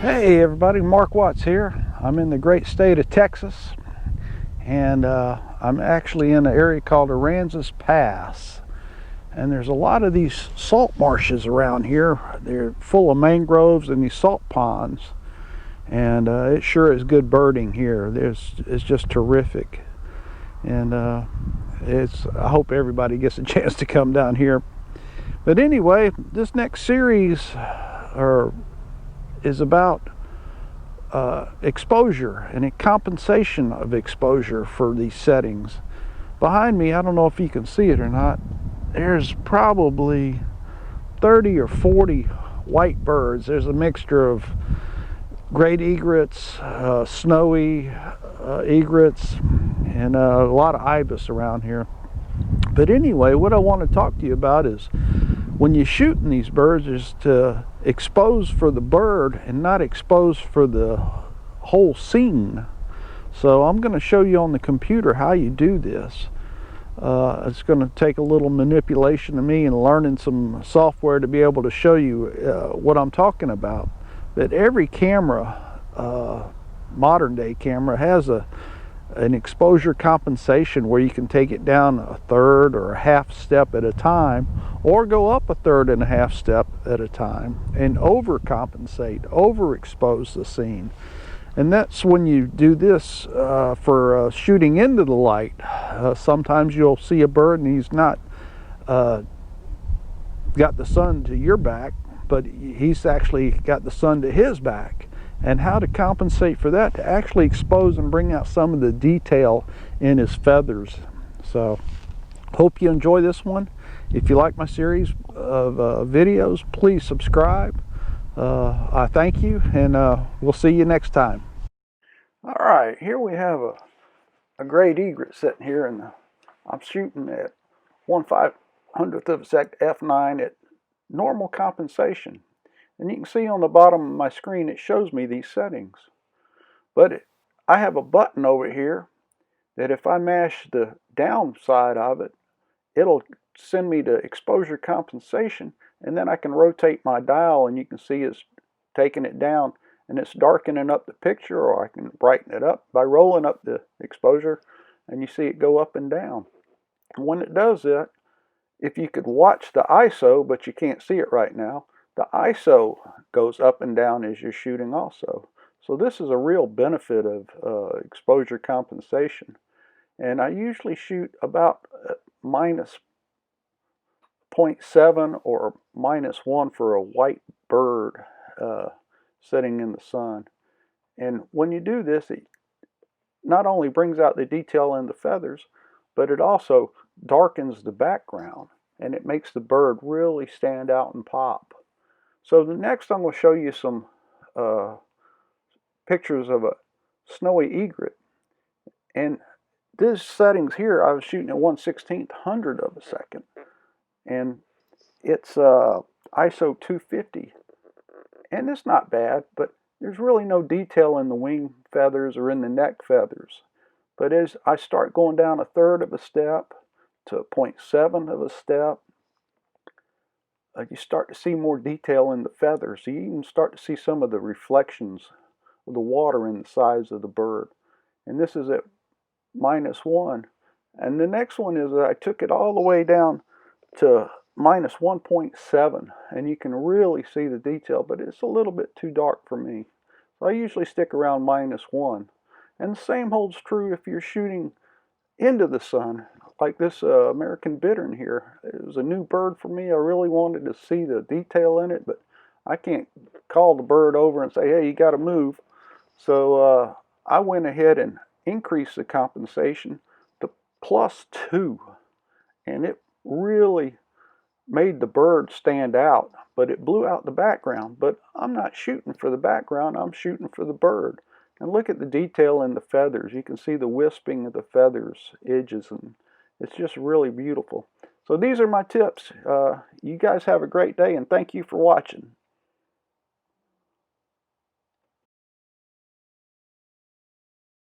Hey everybody, Mark Watts here. I'm in the great state of Texas, and I'm actually in an area called Aransas Pass. And there's a lot of these salt marshes around here. They're full of mangroves and these salt ponds, and it sure is good birding here. It's just terrific, and I hope everybody gets a chance to come down here. But anyway, this next series is about exposure and a compensation of exposure for these settings. Behind me, I don't know if you can see it or not, there's probably 30 or 40 white birds. There's a mixture of great egrets, snowy egrets, and a lot of ibis around here. But anyway, what I want to talk to you about is when you're shooting these birds is to expose for the bird and not expose for the whole scene. So I'm going to show you on the computer how you do this. It's going to take a little manipulation of me and learning some software to be able to show you what I'm talking about. But every camera, modern day camera, has an exposure compensation where you can take it down a third or a half step at a time, or go up a third and a half step at a time and overcompensate, overexpose the scene. And that's when you do this for shooting into the light. Sometimes you'll see a bird and he's not got the sun to your back, but he's actually got the sun to his back. And how to compensate for that to actually expose and bring out some of the detail in his feathers. So hope you enjoy this one. If you like my series of videos, please subscribe. I thank you, and we'll see you next time. All right, here we have a great egret sitting here, and I'm shooting at 1/500th of a sec f9 at normal compensation. And you can see on the bottom of my screen it shows me these settings. But I have a button over here that if I mash the down side of it, it'll send me to exposure compensation, and then I can rotate my dial and you can see it's taking it down and it's darkening up the picture, or I can brighten it up by rolling up the exposure, and you see it go up and down. And when it does that, if you could watch the ISO, but you can't see it right now, the ISO goes up and down as you're shooting also. So this is a real benefit of exposure compensation. And I usually shoot about minus 0.7 or -1 for a white bird sitting in the sun. And when you do this, it not only brings out the detail in the feathers, but it also darkens the background, and it makes the bird really stand out and pop. So the next I'm going to show you some pictures of a snowy egret. And these settings here, I was shooting at 1/1600 of a second. And it's ISO 250. And it's not bad, but there's really no detail in the wing feathers or in the neck feathers. But as I start going down a third of a step to 0.7 of a step, you start to see more detail in the feathers. You even start to see some of the reflections of the water in the size of the bird. And this is at -1. And the next one is that I took it all the way down to -1.7. And you can really see the detail, but it's a little bit too dark for me. So I usually stick around -1. And the same holds true if you're shooting into the sun, like this American bittern here. It was a new bird for me. I really wanted to see the detail in it, but I can't call the bird over and say, hey, you got to move. So I went ahead and increased the compensation to +2, and it really made the bird stand out, but it blew out the background. But I'm not shooting for the background, I'm shooting for the bird. And look at the detail in the feathers. You can see the wisping of the feathers, edges, and it's just really beautiful. So these are my tips. You guys have a great day, and thank you for watching.